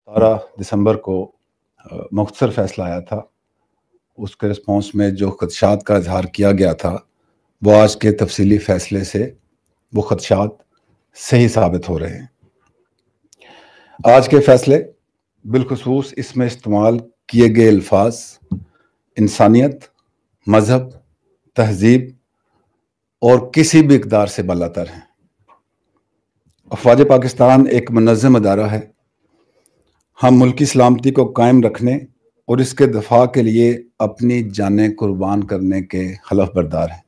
12 दिसंबर को मुख्तसर फैसला आया था। उसके रिस्पॉन्स में जो खदशात का इजहार किया गया था वो आज के तफसीली फैसले से वो खदशात सही साबित हो रहे हैं। आज के फैसले बिलखुसूस इसमें इस्तेमाल किए गए अल्फाज इंसानियत, मजहब, तहजीब और किसी भी इक़दार से बालातर हैं। अफ़वाज पाकिस्तान एक मुनज़्ज़म अदारा है। हम मुल्की सलामती को कायम रखने और इसके दफा के लिए अपनी जानें कुर्बान करने के हलफ बरदार हैं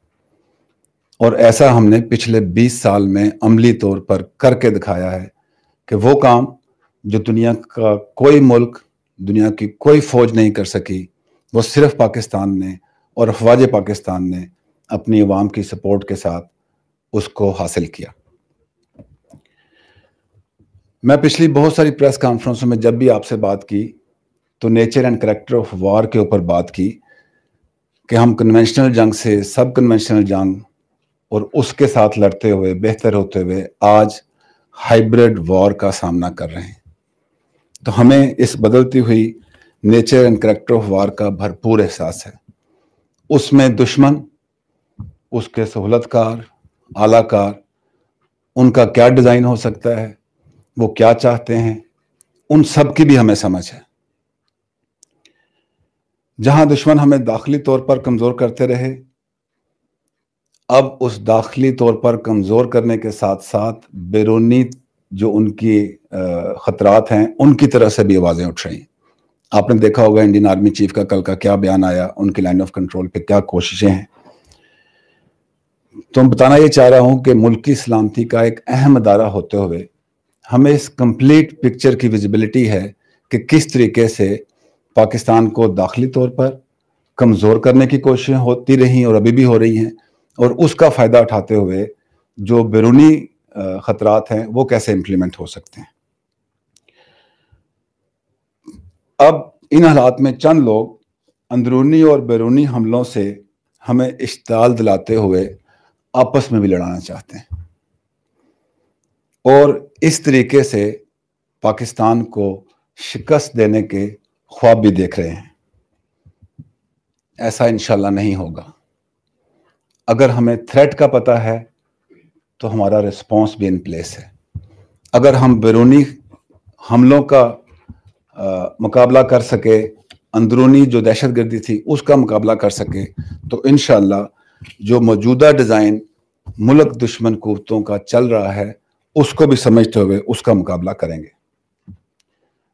और ऐसा हमने पिछले 20 साल में अमली तौर पर करके दिखाया है कि वो काम जो दुनिया का कोई मुल्क, दुनिया की कोई फ़ौज नहीं कर सकी, वो सिर्फ पाकिस्तान ने और अफ़वाज पाकिस्तान ने अपनी अवाम की सपोर्ट के साथ उसको हासिल किया। मैं पिछली बहुत सारी प्रेस कॉन्फ्रेंसों में जब भी आपसे बात की तो nature and character of war के ऊपर बात की कि हम कन्वेंशनल जंग से सब कन्वेंशनल जंग और उसके साथ लड़ते हुए बेहतर होते हुए आज हाइब्रिड वॉर का सामना कर रहे हैं। तो हमें इस बदलती हुई nature and character of war का भरपूर एहसास है। उसमें दुश्मन, उसके सहूलतकार, आलाकार, उनका क्या डिज़ाइन हो सकता है, वो क्या चाहते हैं, उन सब की भी हमें समझ है। जहां दुश्मन हमें दाखिली तौर पर कमज़ोर करते रहे, अब उस दाखिली तौर पर कमज़ोर करने के साथ साथ बैरूनी जो उनकी ख़तरात हैं उनकी तरह से भी आवाज़ें उठ रही हैं। आपने देखा होगा इंडियन आर्मी चीफ का कल का क्या बयान आया, उनकी लाइन ऑफ कंट्रोल पे क्या कोशिशें हैं। तो मैं बताना ये चाह रहा हूँ कि मुल्क की सलामती का एक अहम अदारा होते हुए हमें इस कंप्लीट पिक्चर की विजिबिलिटी है कि किस तरीके से पाकिस्तान को दाखिली तौर पर कमज़ोर करने की कोशिशें होती रही और अभी भी हो रही हैं और उसका फ़ायदा उठाते हुए जो बैरूनी ख़तरात हैं वो कैसे इम्प्लीमेंट हो सकते हैं। अब इन हालात में चंद लोग अंदरूनी और बैरूनी हमलों से हमें इश्ताल दिलाते हुए आपस में भी लड़ाना चाहते हैं और इस तरीके से पाकिस्तान को शिकस्त देने के ख्वाब भी देख रहे हैं। ऐसा इंशाल्लाह नहीं होगा। अगर हमें थ्रेट का पता है तो हमारा रिस्पॉन्स भी इन प्लेस है। अगर हम बैरूनी हमलों का मुकाबला कर सके, अंदरूनी जो दहशतगर्दी थी उसका मुकाबला कर सके, तो इंशाल्लाह जो मौजूदा डिज़ाइन मुल्क दुश्मन कुव्वतों का चल रहा है उसको भी समझते हुए उसका मुकाबला करेंगे।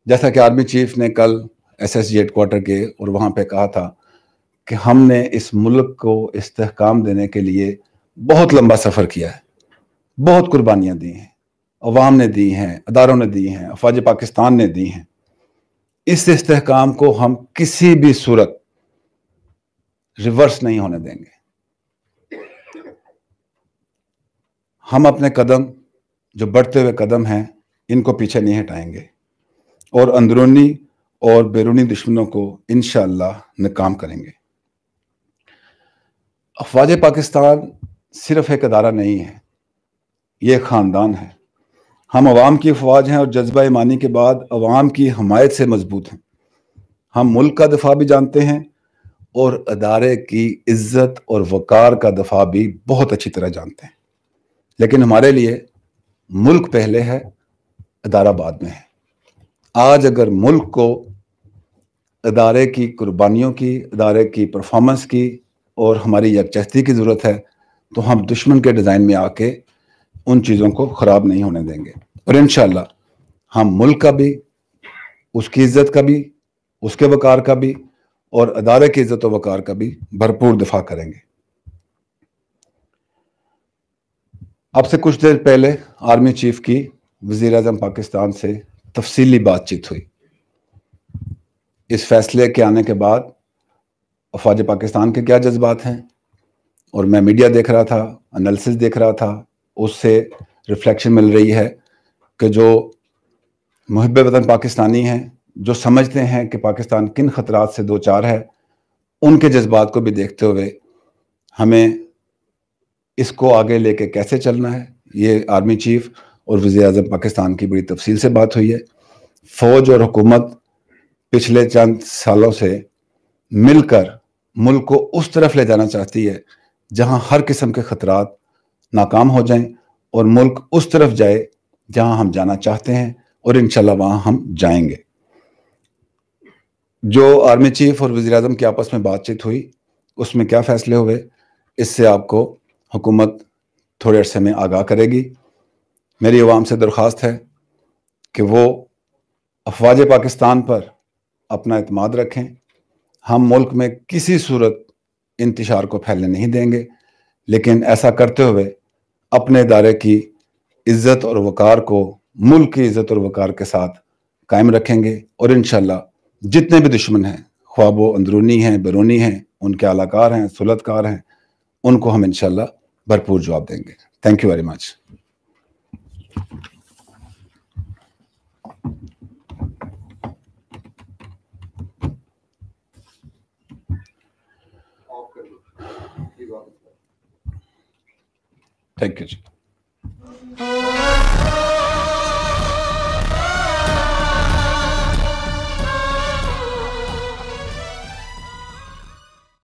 जैसा कि आर्मी चीफ ने कल SSG हेडक्वार्टर के और वहाँ पे कहा था कि हमने इस मुल्क को इस्तेहकाम देने के लिए बहुत लंबा सफ़र किया है, बहुत कुर्बानियाँ दी हैं, अवाम ने दी हैं, अदारों ने दी हैं, अफ़वाज पाकिस्तान ने दी हैं। इस इस्तेहकाम को हम किसी भी सूरत रिवर्स नहीं होने देंगे। हम अपने कदम जो बढ़ते हुए कदम हैं इनको पीछे नहीं हटाएंगे और अंदरूनी और बैरूनी दुश्मनों को इंशाअल्लाह नाकाम करेंगे। अफ़वाज पाकिस्तान सिर्फ एक अदारा नहीं है, ये ख़ानदान है। हम अवाम की अफ़वाज हैं और जज्बा ईमानी के बाद अवाम की हमायत से मजबूत हैं। हम मुल्क का दफ़ा भी जानते हैं और अदारे की इज्जत और वक़ार का दफ़ा भी बहुत अच्छी तरह जानते हैं। लेकिन हमारे लिए मुल्क पहले है, अदारा बाद में है। आज अगर मुल्क को अदारे की कुर्बानियों की, अदारे की परफॉर्मेंस की और हमारी यकजहती की ज़रूरत है तो हम दुश्मन के डिज़ाइन में आके उन चीज़ों को ख़राब नहीं होने देंगे और इंशाअल्लाह हम मुल्क का भी, उसकी इज़्ज़त का भी, उसके वक़ार का भी और अदारे की इज़्ज़त और वक़ार का भी भरपूर दफ़ा करेंगे। अब से कुछ देर पहले आर्मी चीफ की वज़ीर-ए-आज़म पाकिस्तान से तफसीली बातचीत हुई। इस फैसले के आने के बाद अफ़वाज पाकिस्तान के क्या जज्बात हैं और मैं मीडिया देख रहा था, एनालिसिस देख रहा था, उससे रिफ्लेक्शन मिल रही है कि जो मुहिब्ब वतन पाकिस्तानी हैं, जो समझते हैं कि पाकिस्तान किन ख़तरात से दो चार है, उनके जज्बात को भी देखते हुए हमें इसको आगे लेके कैसे चलना है, ये आर्मी चीफ और वज़ीर-ए-आज़म पाकिस्तान की बड़ी तफसील से बात हुई है फौज और हुकूमत पिछले चंद सालों से मिलकर मुल्क को उस तरफ ले जाना चाहती है जहां हर किस्म के खतरात नाकाम हो जाएं और मुल्क उस तरफ जाए जहां हम जाना चाहते हैं, और इंशाल्लाह वहां हम जाएंगे। जो आर्मी चीफ और वज़ीर आज़म की आपस में बातचीत हुई, उसमें क्या फैसले हुए, इससे आपको हुकूमत थोड़े अरसे में आगाह करेगी। मेरी अवाम से दरख्वास्त है कि वो अफवाज पाकिस्तान पर अपना एतमाद रखें। हम मुल्क में किसी सूरत इंतशार को फैलने नहीं देंगे, लेकिन ऐसा करते हुए अपने इदारे की इज्जत और वक़ार को मुल्क की इज्जत और वक़ार के साथ कायम रखेंगे, और इंशाल्लाह जितने भी दुश्मन हैं, ख्वाह वो अंदरूनी हैं, बैरूनी हैं, उनके आलाकार हैं, सुलतकार हैं, उनको हम इंशाल्लाह भरपूर जवाब देंगे। Thank you very much. Thank you ji.